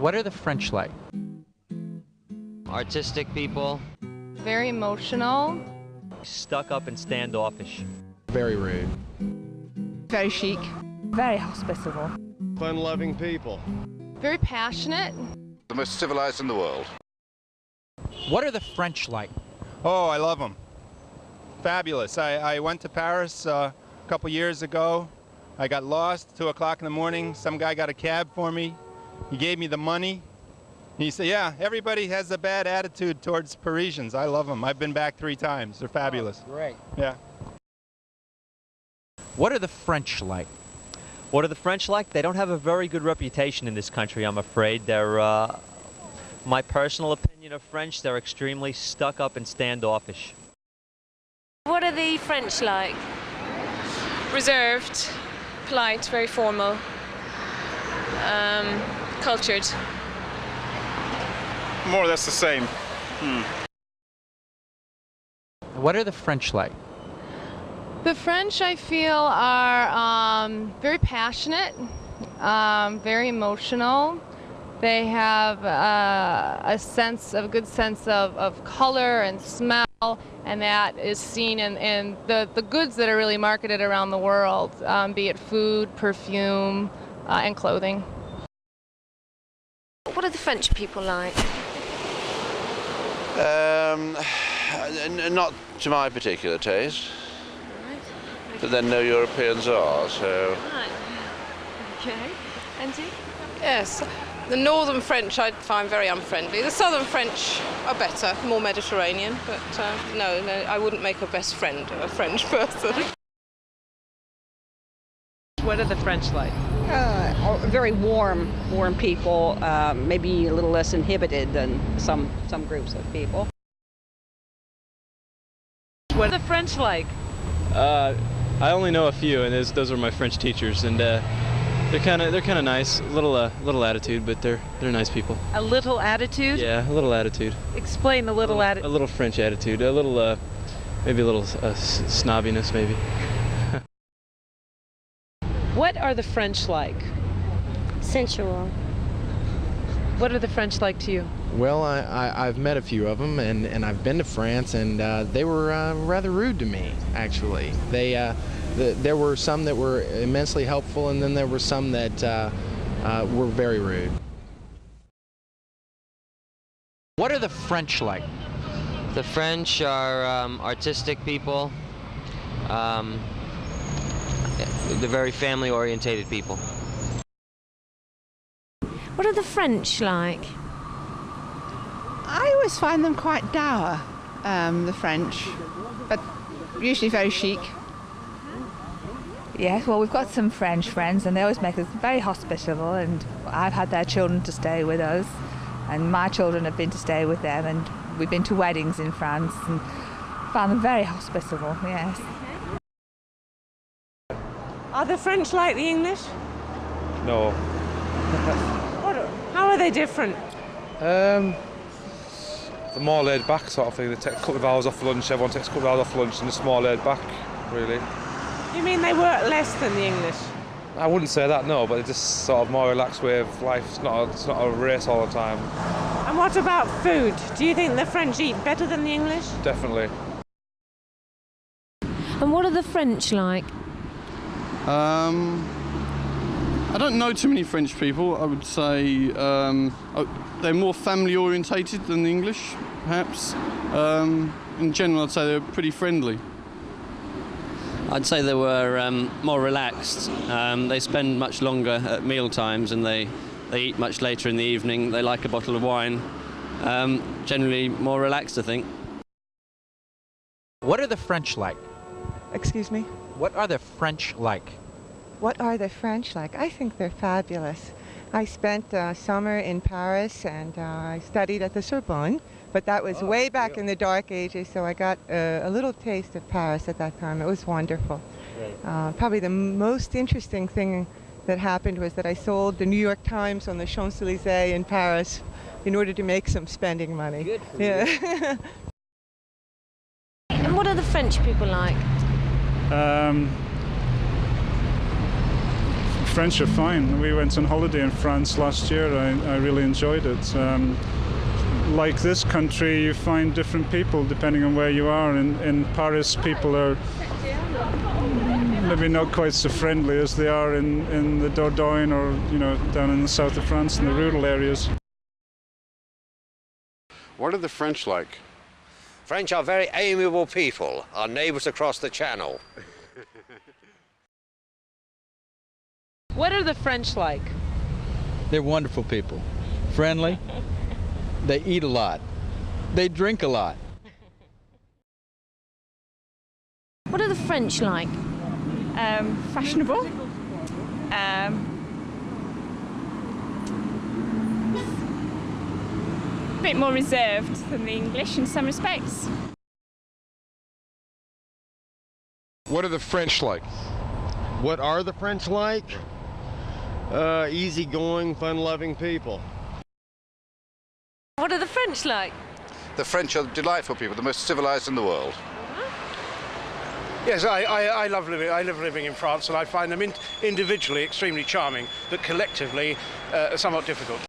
What are the French like? Artistic people. Very emotional. Stuck up and standoffish. Very rude. Very chic. Very hospitable. Fun-loving people. Very passionate. The most civilized in the world. What are the French like? Oh, I love them. Fabulous. I went to Paris a couple years ago. I got lost, 2 o'clock in the morning. Some guy got a cab for me. He gave me the money. He said, yeah, everybody has a bad attitude towards Parisians. I love them. I've been back 3 times. They're fabulous. Oh, great. Yeah. What are the French like? What are the French like? They don't have a very good reputation in this country, I'm afraid. They're, my personal opinion of French, they're extremely stuck up and standoffish. What are the French like? Reserved, polite, very formal, cultured. More or less the same. What are the French like? The French, I feel, are very passionate, very emotional. They have a good sense of color and smell, and that is seen in the goods that are really marketed around the world, be it food, perfume, and clothing. What are the French people like? Not to my particular taste. But then no Europeans are, so... Right. Okay. Angie? Yes, the northern French I find very unfriendly. The southern French are better, more Mediterranean, but no, I wouldn't make a best friend of a French person. What are the French like? Very warm people, maybe a little less inhibited than some groups of people. What are the French like? I only know a few, and those are my French teachers, and they're kind of nice. A little attitude, but they're nice people. A little attitude? Yeah, a little attitude. Explain the little attitude. A little French attitude. A little, maybe a little snobbiness, maybe. What are the French like? Sensual. What are the French like to you? Well, I've met a few of them, and I've been to France, and they were rather rude to me, actually. There were some that were immensely helpful, and then there were some that were very rude. What are the French like? The French are artistic people. They're very family-orientated people. What are the French like? I always find them quite dour, the French, but usually very chic. Yes, well, we've got some French friends, and they always make us very hospitable, and I've had their children to stay with us, and my children have been to stay with them, and we've been to weddings in France, and found them very hospitable, yes. Are the French like the English? No. How are they different? The more laid back sort of thing. They take a couple of hours off lunch. Everyone takes a couple of hours off lunch, and it's more laid back, really. You mean they work less than the English? I wouldn't say that, no, but it's just sort of more relaxed way of life. It's not a race all the time. And what about food? Do you think the French eat better than the English? Definitely. And what are the French like? I don't know too many French people. I would say they're more family orientated than the English, perhaps. In general, I'd say they're pretty friendly. I'd say they were more relaxed. They spend much longer at meal times, and they eat much later in the evening. They like a bottle of wine. Generally more relaxed, I think. What are the French like? Excuse me? What are the French like? What are the French like? I think they're fabulous. I spent summer in Paris, and I studied at the Sorbonne, but that was way back in the dark ages, so I got a little taste of Paris at that time. It was wonderful. Probably the most interesting thing that happened was that I sold the New York Times on the Champs-Élysées in Paris in order to make some spending money. Good for you. And what are the French people like? French are fine. We went on holiday in France last year. I really enjoyed it. Like this country, you find different people depending on where you are. In Paris, people are maybe not quite so friendly as they are in the Dordogne or, you know, down in the south of France in the rural areas. What are the French like? French are very amiable people, our neighbours across the channel. What are the French like? They're wonderful people. Friendly. They eat a lot. They drink a lot. What are the French like? Fashionable. A bit more reserved than the English in some respects. What are the French like? What are the French like? Easygoing, fun-loving people. What are the French like? The French are delightful people, the most civilized in the world. Yes, I love living in France, and I find them individually extremely charming, but collectively somewhat difficult.